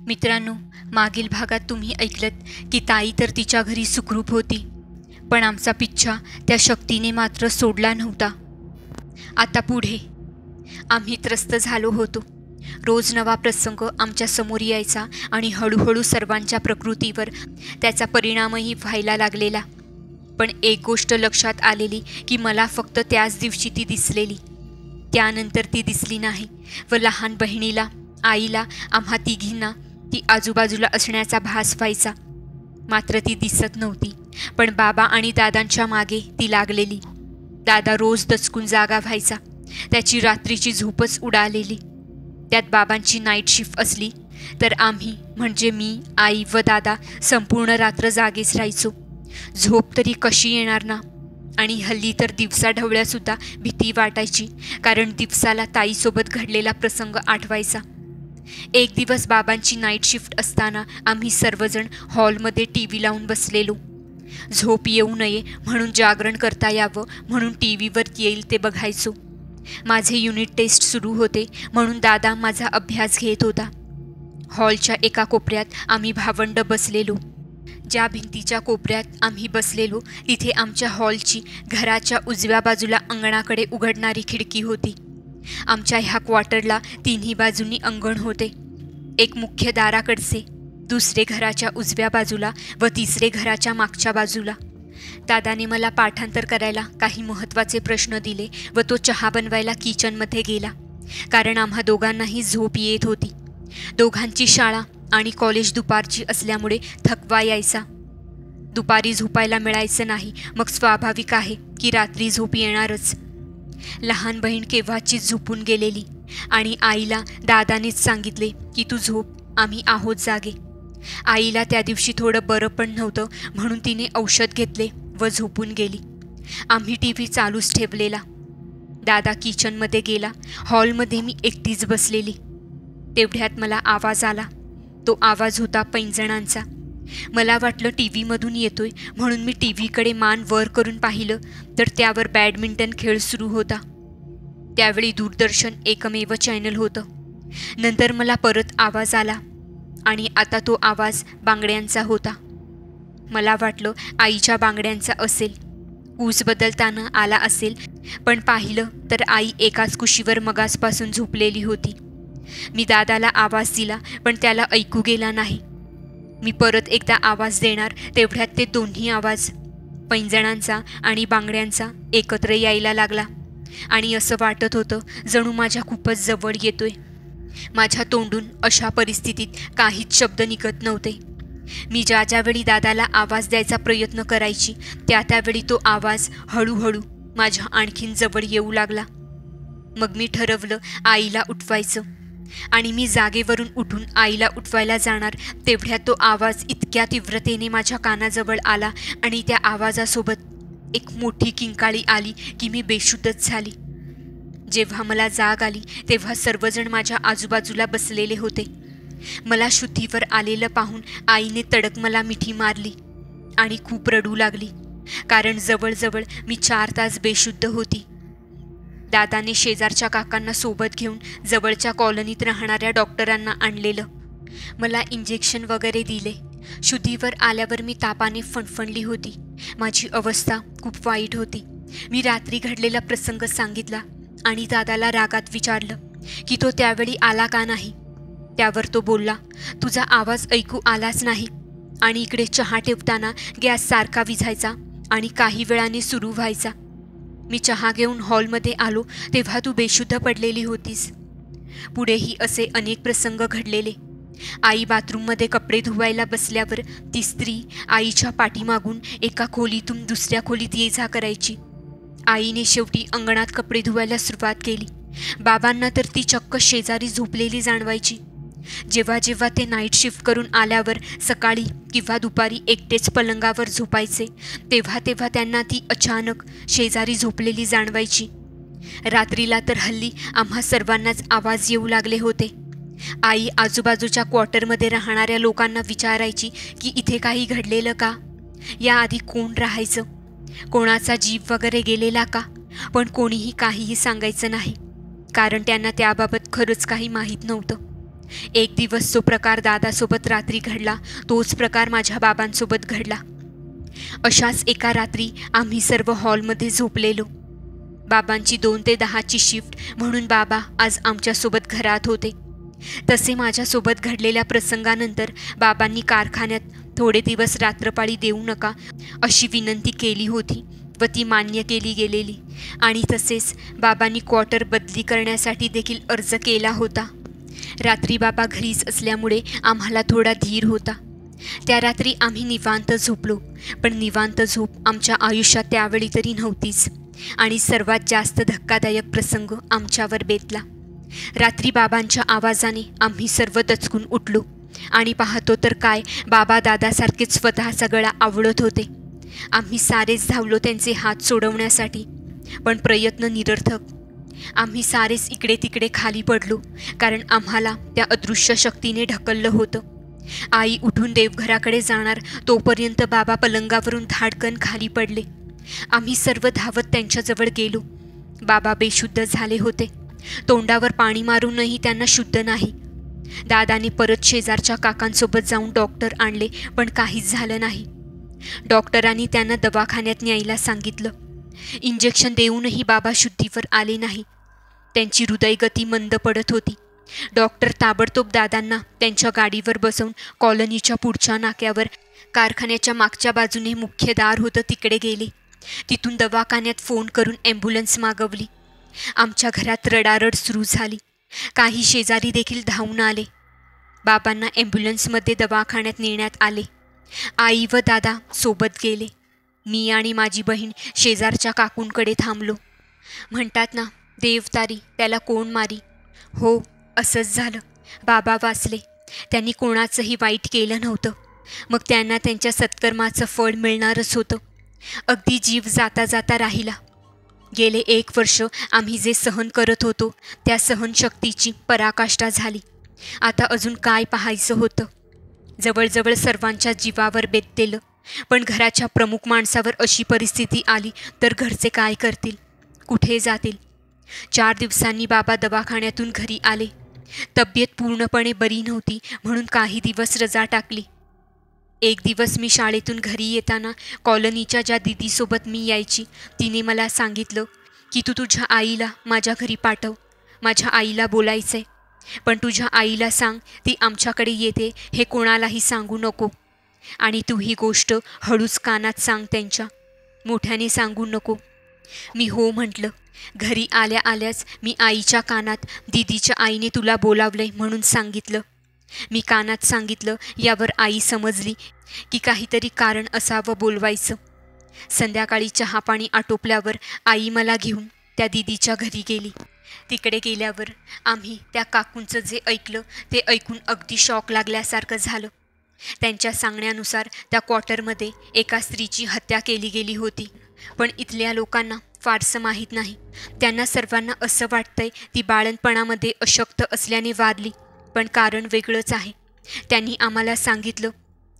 मित्रांनो, मागील भागात तुम्ही ऐकलत की ताई तर तिच्या घरी सुखरूप होती, पण आमचा पिच्छा त्या शक्तीने मात्र सोडला नव्हता. आता पुढे आम्ही त्रस्त झालो होतो. रोज नवा प्रसंग आमच्या समोर यायचा आणि हळूहळू सर्वांच्या प्रकृतीवर त्याचा परिणामही व्हायला लागलेला. पण एक गोष्ट लक्षात आलेली की मला फक्त त्याच दिवशी ती दिसलेली. त्यानंतर ती दिसली नाही व लहान बहिणीला, आईला, आम्हा तिघींना ती आजूबाजूला असण्याचा भास व्हायचा. मात्र ती दिसत नव्हती, पण बाबा आणि दादांच्या मागे ती लागलेली. दादा रोज दचकून जागा व्हायचा. त्याची रात्रीची झोपच उडालेली. त्यात बाबांची नाईट शिफ्ट असली तर आम्ही म्हणजे मी, आई व दादा संपूर्ण रात्र जागेच राहायचो. झोप तरी कशी येणार ना. आणि हल्ली तर दिवसा ढवळ्यासुद्धा भीती वाटायची, कारण दिवसाला ताईसोबत घडलेला प्रसंग आठवायचा. एक दिवस बाबांची नाईट शिफ्ट असताना आम्ही सर्वजण हॉलमध्ये TV लावून बसलेलो. झोप येऊ नये म्हणून जागरण करता यावं म्हणून TV वर येईल ते बघायचो. माझे युनिट टेस्ट सुरू होते म्हणून दादा माझा अभ्यास घेत होता. हॉलच्या एका कोपऱ्यात आम्ही भावंड बसलेलो. ज्या भिंतीच्या कोपऱ्यात आम्ही बसलेलो तिथे आमच्या हॉलची घराच्या उजव्या बाजूला अंगणाकडे उघडणारी खिडकी होती. आमच्या ह्या क्वार्टरला तिन्ही बाजूंनी अंगण होते. एक मुख्य दाराकडचे, दुसरे घराच्या उजव्या बाजूला व तिसरे घराच्या मागच्या बाजूला. दादाने मला पाठांतर करायला काही महत्त्वाचे प्रश्न दिले व तो चहा बनवायला किचनमध्ये गेला, कारण आम्हा दोघांनाही झोप येत होती. दोघांची शाळा आणि कॉलेज दुपारची असल्यामुळे थकवा यायचा. दुपारी झोपायला मिळायचं नाही, मग स्वाभाविक आहे की रात्री झोप येणारच. लहान बहीण केव्हाचीच झोपून गेलेली आणि आईला दादानेच सांगितले की तू झोप, आम्ही आहोत जागे. आईला त्या दिवशी थोडं बरं पण नव्हतं म्हणून तिने औषध घेतले व झोपून गेली. आम्ही TV चालूच ठेवलेला. दादा किचनमध्ये गेला. हॉलमध्ये मी एकटीच बसलेली. तेवढ्यात मला आवाज आला. तो आवाज होता पैंजणांचा. मला वाटलं TV मधून येतोय म्हणून मी TV कडे मान वर करून पाहिलं तर त्यावर बॅडमिंटन खेळ सुरू होता. त्यावेळी दूरदर्शन एकमेव चॅनल होतं. नंतर मला परत आवाज आला आणि आता तो आवाज बांगड्यांचा होता. मला वाटलं आईच्या बांगड्यांचा असेल. कूस बदलताना आला असेल, पण पाहिलं तर आई एकाच कुशीवर मगासपासून झोपलेली होती. मी दादाला आवाज दिला पण त्याला ऐकू गेला नाही. मी परत एकदा आवाज देणार तेवढ्यात ते दोन्ही आवाज, पैंजणांचा आणि बांगड्यांचा, एकत्र यायला लागला आणि असं वाटत होतं जणू माझ्या खूपच जवळ येतोय. माझ्या तोंडून अशा परिस्थितीत काहीच शब्द निघत नव्हते. मी ज्यावेळी दादाला आवाज द्यायचा प्रयत्न करायची त्यावेळी तो आवाज हळूहळू माझ्या आणखीन जवळ येऊ लागला. मग मी ठरवलं आईला उठवायचं आणि मी जागेवरून उठून आईला उठवायला जाणार तेवढ्यात तो आवाज इतक्या तीव्रतेने माझ्या कानाजवळ आला आणि त्या आवाजासोबत एक मोठी किंकाळी आली की मी बेशुद्धच झाली. जेव्हा मला जाग आली तेव्हा सर्वजण माझ्या आजूबाजूला बसलेले होते. मला शुद्धीवर आलेलं पाहून आईने तडक मला मिठी मारली आणि खूप रडू लागली, कारण जवळजवळ मी 4 तास बेशुद्ध होती. दादाने शेजारच्या काकांना सोबत घेऊन जवळच्या कॉलनीत राहणाऱ्या डॉक्टरांना आणलेलं. मला इंजेक्शन वगैरे दिले. शुद्धीवर आल्यावर मी तापाने फणफणली होती. माझी अवस्था खूप वाईट होती. मी रात्री घडलेला प्रसंग सांगितला आणि दादाला रागात विचारलं की तो त्यावेळी आला का नाही. त्यावर तो बोलला, तुझा आवाज ऐकू आलाच नाही आणि इकडे चहा ठेवताना गॅस सारखा विझायचा आणि काही वेळाने सुरू व्हायचा. मी चहा घेऊन हॉलमध्ये आलो तेव्हा तू बेशुद्ध पडलेली होतीस. पुढेही असे अनेक प्रसंग घडलेले. आई बाथरूममध्ये कपडे धुवायला बसल्यावर ती स्त्री आईच्या पाठीमागून एका खोलीतून दुसऱ्या खोलीत ये जा करायची. आईने शेवटी अंगणात कपडे धुवायला सुरुवात केली. बाबांना तर ती चक्क शेजारी झोपलेली जाणवायची. जेव्हा जेव्हा ते नाईट शिफ्ट करून आल्यावर सकाळी किंवा दुपारी एकटेच पलंगावर झोपायचे तेव्हा तेव्हा त्यांना ती अचानक शेजारी झोपलेली जाणवायची. रात्रीला तर हल्ली आम्हा सर्वांनाच आवाज येऊ लागले होते. आई आजूबाजूच्या क्वार्टरमध्ये राहणाऱ्या लोकांना विचारायची की इथे काही घडलेलं का, याआधी कोण राहायचं, कोणाचा जीव वगैरे गेलेला का. पण कोणीही काहीही सांगायचं नाही, कारण त्यांना त्याबाबत खरंच काही माहीत नव्हतं. एक दिवस जो प्रकार दादासोबत रात्री घडला तोच प्रकार माझ्या बाबांसोबत घडला. अशाच एका रात्री आम्ही सर्व हॉलमध्ये झोपलेलो. बाबांची 2 ते 10ची शिफ्ट म्हणून बाबा आज आमच्यासोबत घरात होते. तसे माझ्यासोबत घडलेल्या प्रसंगानंतर बाबांनी कारखान्यात थोडे दिवस रात्रपाळी देऊ नका अशी विनंती केली होती व ती मान्य केली गेलेली. आणि तसेच बाबांनी क्वार्टर बदली करण्यासाठी देखील अर्ज केला होता. रात्री बाबा घरीच असल्यामुळे आम्हाला थोडा धीर होता. त्या रात्री आम्ही निवांत झोपलो. पण निवांत झोप आमच्या आयुष्यात त्यावेळी तरी नव्हतीच. आणि सर्वात जास्त धक्कादायक प्रसंग आमच्यावर बेतला. रात्री बाबांच्या आवाजाने आम्ही सर्व दचकून उठलो आणि पाहतो तर काय, बाबा दादासारखेच स्वतःचा गळा आवळत होते. आम्ही सारेच धावलो त्यांचे हात सोडवण्यासाठी, पण प्रयत्न निरर्थक. आम्ही सारेच इकडे तिकडे खाली पडलो, कारण आम्हाला त्या अदृश्य शक्तीने ढकललं होतं. आई उठून देवघराकडे जाणार तोपर्यंत बाबा पलंगावरून धाडकन खाली पडले. आम्ही सर्व धावत त्यांच्याजवळ गेलो. बाबा बेशुद्ध झाले होते. तोंडावर पाणी मारूनही त्यांना शुद्ध नाही. दादाने परत शेजारच्या काकांसोबत जाऊन डॉक्टर आणले, पण काहीच झालं नाही. डॉक्टरांनी त्यांना दवाखान्यात न्यायला सांगितलं. इंजेक्शन देऊनही बाबा शुद्धीवर आले नाही. त्यांची हृदयगती मंद पडत होती. डॉक्टर ताबडतोब दादांना त्यांच्या गाडीवर बसवून कॉलनीच्या पुढच्या नाक्यावर कारखान्याच्या मागच्या बाजूने मुख्य दार होतं तिकडे गेले. तिथून दवाखान्यात फोन करून ॲम्ब्युलन्स मागवली. आमच्या घरात रडारड सुरू झाली. काही शेजारी देखील धावून आले. बाबांना ॲम्ब्युलन्समध्ये दवाखान्यात नेण्यात आले. आई व दादा सोबत गेले. मी आणि माझी बहीण शेजारच्या काकूंकडे थांबलो. म्हणतात ना, देवतारी त्याला कोण मारी. हो, असंच झालं. बाबा वाचले. त्यांनी कोणाचंही वाईट केलं नव्हतं. मग त्यांना त्यांच्या सत्कर्माचं फळ मिळणारच होतं. अगदी जीव जाता जाता राहिला. गेले 1 वर्ष आम्ही जे सहन करत होतो त्या सहनशक्तीची पराकाष्ठा झाली. आता अजून काय पाहायचं होतं. जवळजवळ सर्वांच्या जीवावर बेतलेलं. पण घराच्या प्रमुख माणसावर अशी परिस्थिती आली तर घरचे काय करतील, कुठे जातील. 4 दिवसांनी बाबा दवाखान्यातून घरी आले. तब्येत पूर्णपणे बरी नव्हती म्हणून काही दिवस रजा टाकली. एक दिवस मी शाळेतून घरी येताना कॉलनीच्या ज्या दीदीसोबत मी यायची तिने मला सांगितलं की तू तुझ्या आईला माझ्या घरी पाठव. माझ्या आईला बोलायचंय, पण तुझ्या आईला सांग ती आमच्याकडे येते हे कोणालाही सांगू नको. आणि तू ही गोष्ट हळूच कानात सांग त्यांच्या, मोठ्याने सांगू नको. मी हो म्हटलं. घरी आल्या आल्याच मी आईच्या कानात दीदीच्या आईने तुला बोलावलंय म्हणून सांगितलं. मी कानात सांगितलं. यावर आई समजली की काहीतरी कारण असावं बोलवायचं. संध्याकाळी चहापाणी आटोपल्यावर आई मला घेऊन त्या दीदीच्या घरी गेली. तिकडे गेल्यावर आम्ही त्या काकूंचं जे ऐकलं ते ऐकून अगदी शॉक लागल्यासारखं झालं. त्यांच्या सांगण्यानुसार त्या क्वार्टरमध्ये एका स्त्रीची हत्या केली गेली होती. पण इथल्या लोकांना फारसं माहीत नाही. त्यांना सर्वांना असं वाटतंय ती बाळंतपणामध्ये अशक्त असल्याने वारली, पण कारण वेगळंच आहे. त्यांनी आम्हाला सांगितलं,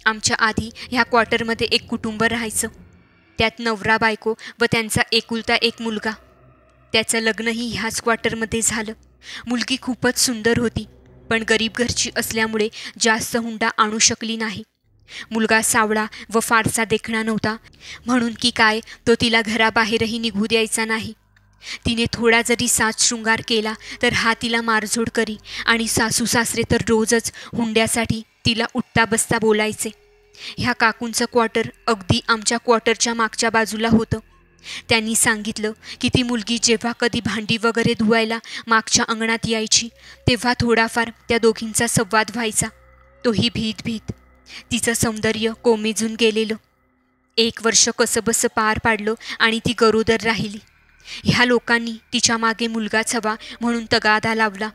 आमच्या आधी ह्या क्वार्टरमध्ये एक कुटुंब राहायचं. त्यात नवरा बायको व त्यांचा एकुलता एक मुलगा. त्याचं लग्नही ह्याच क्वार्टरमध्ये झालं. मुलगी खूपच सुंदर होती, पण गरीब घरची असल्यामुळे जास्त हुंडा आणू शकली नाही. मुलगा सावळा व फारसा देखणा नव्हता, म्हणून की काय तो तिला घराबाहेरही निघू द्यायचा नाही. तिने थोडा जरी साज शृंगार केला तर हा तिला मारझोड करी आणि सासू सासरे तर रोजच हुंड्यासाठी तिला उठता बसता बोलायचे. ह्या काकूंचं क्वार्टर अगदी आमच्या क्वार्टरच्या मागच्या बाजूला होतं. त्यांनी सांगितलं की ती मुलगी जेव्हा कधी भांडी वगैरे धुवायला मागच्या अंगणात यायची तेव्हा थोडाफार त्या दोघींचा संवाद व्हायचा, तोही भीत भीत. तिचं सौंदर्य कोमेजून गेलेलं. 1 वर्ष कसंबसं पार पाडलं आणि ती गरोदर राहिली. ह्या लोकांनी तिच्या मागे मुलगाच हवा म्हणून तगादा लावला.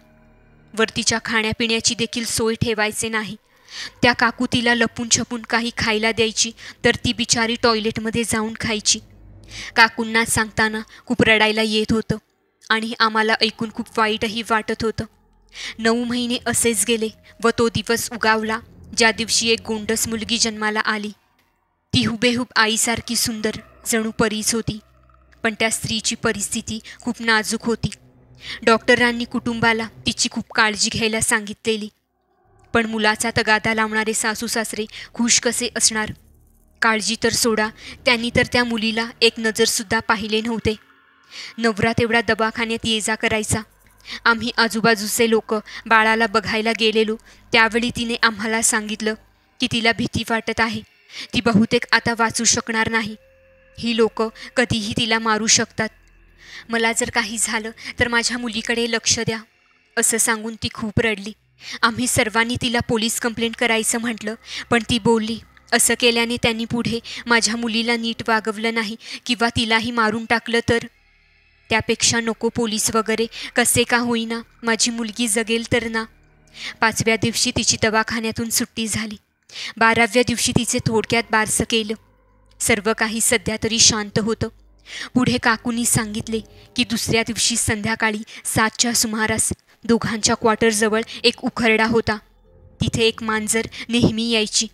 वर तिच्या खाण्यापिण्याची देखील सोय ठेवायचे नाही. त्या काकू तिला लपून छपून काही खायला द्यायची तर ती बिचारी टॉयलेटमध्ये जाऊन खायची. काकूंना सांगताना खूप रडायला येत होतं आणि आम्हाला ऐकून खूप वाईटही वाटत होतं. 9 महिने असेच गेले व तो दिवस उगावला ज्या दिवशी एक गोंडस मुलगी जन्माला आली. ती हुबेहूब आईसारखी सुंदर, जणू परीच होती. पण त्या स्त्रीची परिस्थिती खूप नाजूक होती. डॉक्टरांनी कुटुंबाला तिची खूप काळजी घ्यायला सांगितलेली. पण मुलाचा तगादा लावणारे सासू सासरे खुश कसे असणार? काळजी तर सोडा, त्यांनी तर त्या मुलीला एक नजरसुद्धा पाहिले नव्हते. नवरा तेवढा दवाखान्यात ये जा करायचा. आम्ही आजूबाजूचे लोक बाळाला बघायला गेलेलो त्यावेळी तिने आम्हाला सांगितलं की तिला भीती वाटत आहे, ती बहुतेक आता वाचू शकणार नाही. ही लोक कधीही तिला मारू शकतात. मला जर काही झालं तर माझ्या मुलीकडे लक्ष द्या, असं सांगून ती खूप रडली. आम्ही सर्वांनी तिला पोलीस कंप्लेंट करायचं म्हटलं, पण ती बोलली. असं केल्याने त्यांनी पुढे माझ्या मुलीला नीट वागवलं नाही किंवा तिलाही मारून टाकलं तर? त्यापेक्षा नको पोलीस वगैरे, कसे का होईना माझी मुलगी जगेल तर ना. 5व्या दिवशी तिची दवाखान्यातून सुट्टी झाली. 12व्या दिवशी तिचे थोडक्यात बारसं केलं. सर्व काही सध्या तरी शांत होतं. पुढे काकूंनी सांगितले की दुसऱ्या दिवशी संध्याकाळी 7च्या सुमारास दोघांच्या क्वार्टरजवळ एक उखरडा होता. तिथे एक मांजर नेहमी यायची.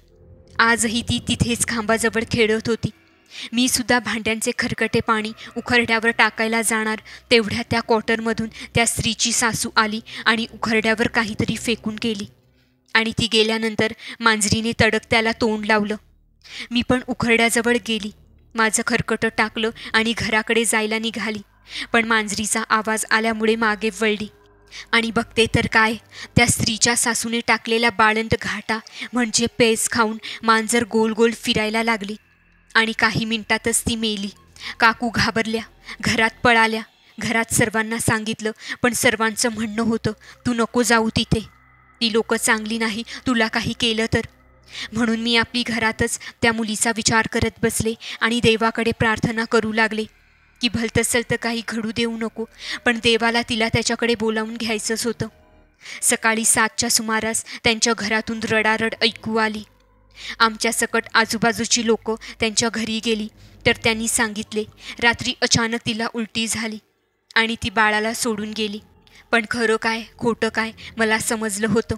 आजही ती तिथेच खांबाजवळ खेळत होती. मी सुद्धा भांड्यांचे खरकटे पाणी उखरड्यावर टाकायला जाणार तेवढ्या त्या क्वार्टरमधून त्या स्त्रीची सासू आली आणि उखरड्यावर काहीतरी फेकून गेली. आणि ती गेल्यानंतर मांजरीने तडक त्याला तोंड लावलं. मी पण उखरड्याजवळ गेली, माझं खरकटं टाकलं आणि घराकडे जायला निघाली. पण मांजरीचा आवाज आल्यामुळे मागे वळली आणि बघते तर काय, त्या स्त्रीच्या सासूने टाकलेला बाळंत घाटा म्हणजे पेज खाऊन मांजर गोल गोल फिरायला लागली आणि काही मिनिटातच ती मेली. काकू घाबरल्या, घरात पळाल्या. घरात सर्वांना सांगितलं, पण सर्वांचं म्हणणं होतं तू नको जाऊ तिथे, ती लोकं चांगली नाही, तुला काही केलं तर. म्हणून मी आपली घरातच त्या मुलीचा विचार करत बसले आणि देवाकडे प्रार्थना करू लागले की भलतंसलं तर काही घडू देऊ नको, पण देवाला तिला त्याच्याकडे बोलावून घ्यायचंच होतं. सकाळी 7च्या सुमारास त्यांच्या घरातून रडारड ऐकू आली. आमच्या सकट आजूबाजूची लोकं त्यांच्या घरी गेली तर त्यांनी सांगितले रात्री अचानक तिला उलटी झाली आणि ती बाळाला सोडून गेली. पण खरं काय खोटं काय मला समजलं होतं,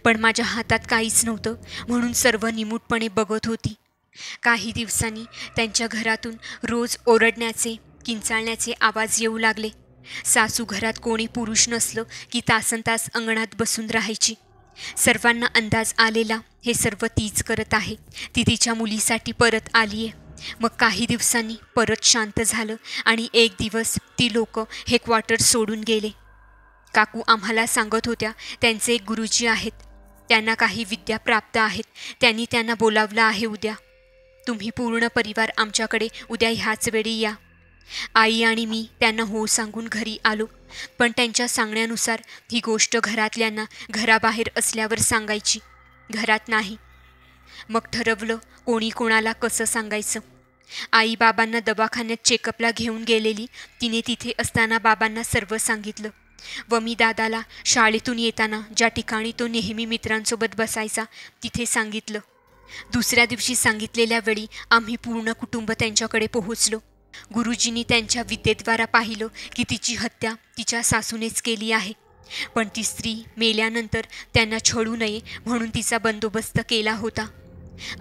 पण माझ्या हातात काहीच नव्हतं, म्हणून सर्व निमूटपणे बघत होती. काही दिवसांनी त्यांच्या घरातून रोज ओरडण्याचे किंचाळण्याचे आवाज येऊ लागले. सासू घरात कोणी पुरुष नसलं की तासनतास अंगणात बसून राहायची. सर्वांना अंदाज आलेला हे सर्व तीच करत आहे, ती तिच्या मुलीसाठी परत आली आहे. मग काही दिवसांनी परत शांत झालं आणि एक दिवस ती लोक हे क्वार्टर सोडून गेले. काकू आम्हाला सांगत होत्या त्यांचे एक गुरुजी आहेत, त्यांना काही विद्या प्राप्त आहेत, त्यांनी त्यांना बोलावलं आहे उद्या. तुम्ही पूर्ण परिवार आमच्याकडे उद्या ह्याच वेळी या. आई आणि मी त्यांना हो सांगून घरी आलो, पण त्यांच्या सांगण्यानुसार ही गोष्ट घरातल्यांना घराबाहेर असल्यावर सांगायची, घरात नाही. मग ठरवलं कोणी कोणाला कसं सांगायचं. आई बाबांना दवाखान्यात चेकअपला घेऊन गेलेली, तिने तिथे असताना बाबांना सर्व सांगितलं व मी दादाला शाळेतून येताना ज्या ठिकाणी तो नेहमी मित्रांसोबत बसायचा तिथे सांगितलं. दुसऱ्या दिवशी सांगितलेल्या वेळी आम्ही पूर्ण कुटुंब त्यांच्याकडे पोहोचलो. गुरुजींनी त्यांच्या विद्येद्वारा पाहिलं की तिची हत्या तिच्या सासूनेच केली आहे, पण ती स्त्री मेल्यानंतर त्यांना छळू नये म्हणून तिचा बंदोबस्त केला होता.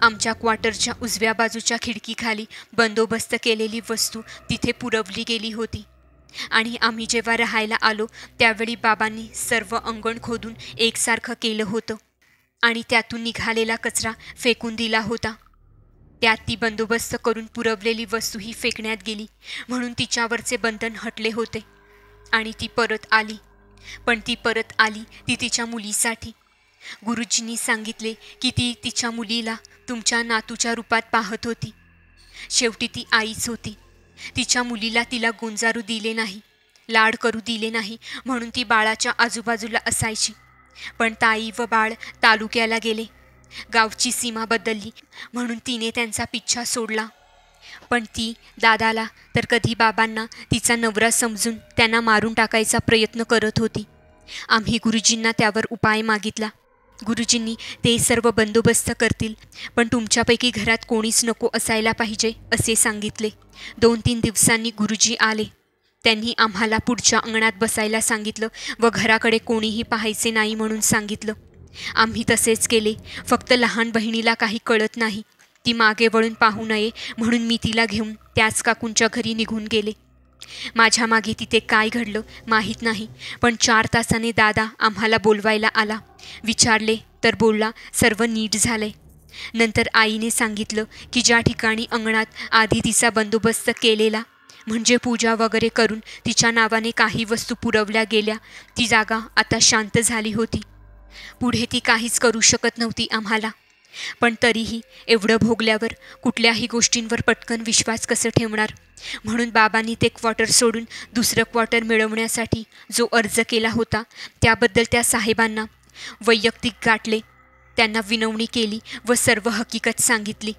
आमच्या क्वार्टरच्या उजव्या बाजूच्या खिडकीखाली बंदोबस्त केलेली वस्तू तिथे पुरवली गेली होती आणि आम्ही जेव्हा राहायला आलो त्यावेळी बाबांनी सर्व अंगण खोदून एकसारखं केलं होतं आणि त्यातून निघालेला कचरा फेकून दिला होता. त्यात ती बंदोबस्त करून पुरवलेली वस्तूही फेकण्यात गेली, म्हणून तिच्यावरचे बंधन हटले होते आणि ती परत आली. पण ती परत आली ती तिच्या मुलीसाठी. गुरुजींनी सांगितले की ती तिच्या मुलीला तुमच्या नातूच्या रूपात पाहत होती. शेवटी ती आईच होती. तिच्या मुलीला तिला गोंजारू दिले नाही, लाड करू दिले नाही, म्हणून ती बाळाच्या आजूबाजूला असायची. पण ताई व बाळ तालुक्याला गेले, गावची सीमा बदलली, म्हणून तिने त्यांचा पिच्छा सोडला. पण ती दादाला तर कधी बाबांना तिचा नवरा समजून त्यांना मारून टाकायचा प्रयत्न करत होती. आम्ही गुरुजींना त्यावर उपाय मागितला. गुरुजींनी ते सर्व बंदोबस्त करतील, पण तुमच्यापैकी घरात कोणीच नको असायला पाहिजे असे सांगितले. 2-3 दिवसांनी गुरुजी आले. त्यांनी आम्हाला पुढच्या अंगणात बसायला सांगितलं व घराकडे कोणीही पाहायचे नाही म्हणून सांगितलं. आम्ही तसेच केले. फक्त लहान बहिणीला काही कळत नाही, ती मागे वळून पाहू नये म्हणून मी तिला घेऊन त्याच काकूंच्या घरी निघून गेले. माझ्या मागे तिथे काय घडलं माहीत नाही, पण 4 तासाने दादा आम्हाला बोलवायला आला. विचारले डॉक्टर बोलला सर्व नीट झालंय. नंतर आईने सांगितलं की ज्या ठिकाणी अंगणात आधी तिचा बंदोबस्त केलेला, म्हणजे पूजा वगैरे करून तिच्या नावाने काही वस्तू पुरवल्या गेल्या, ती जागा आता शांत झाली होती. पुढे ती काहीच करू शकत नव्हती आम्हाला. पण तरीही एवढं भोगल्यावर कुठल्याही गोष्टींवर पटकन विश्वास कसं ठेवणार, म्हणून बाबांनी ते क्वार्टर सोडून दुसरं क्वार्टर मिळवण्यासाठी जो अर्ज केला होता त्याबद्दल त्या साहेबांना वैयक्तिक गाठले, त्यांना विनवणी केली व सर्व हकीकत सांगितली.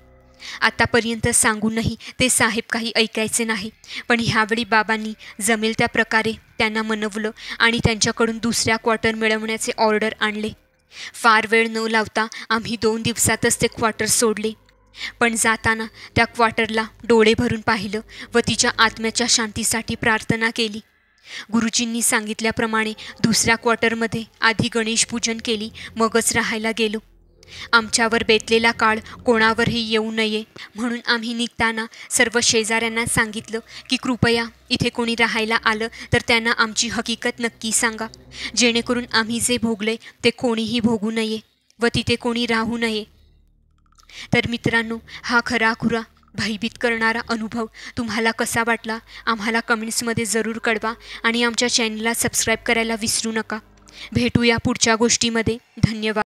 आतापर्यंत सांगूनही ते साहेब काही ऐकायचे नाही, पण ह्यावेळी बाबांनी जमेल त्या प्रकारे त्यांना मनवलं आणि त्यांच्याकडून दुसऱ्या क्वार्टर मिळवण्याचे ऑर्डर आणले. फार वेळ न लावता आम्ही 2 दिवसातच ते क्वार्टर सोडले. पण जाताना त्या क्वार्टरला डोळे भरून पाहिलं व तिच्या आत्म्याच्या शांतीसाठी प्रार्थना केली. गुरुजींनी सांगितल्याप्रमाणे दुसऱ्या क्वार्टरमध्ये आधी गणेश पूजन केली, मगच राहायला गेलो. आमच्यावर बेतलेला काळ कोणावरही येऊ नये म्हणून आम्ही निघताना सर्व शेजाऱ्यांना सांगितलं की कृपया इथे कोणी राहायला आलं तर त्यांना आमची हकीकत नक्की सांगा, जेणेकरून आम्ही जे भोगले ते कोणीही भोगू नये व तिथे कोणी राहू नये. तर मित्रांनो, हा खराखुरा भयभीत करणारा अनुभव तुम्हाला कसा वाटला आम्हाला कमेंट्समध्ये जरूर कळवा आणि आमच्या चॅनलला सबस्क्राईब करायला विसरू नका. भेटूया पुढच्या गोष्टीमध्ये. धन्यवाद.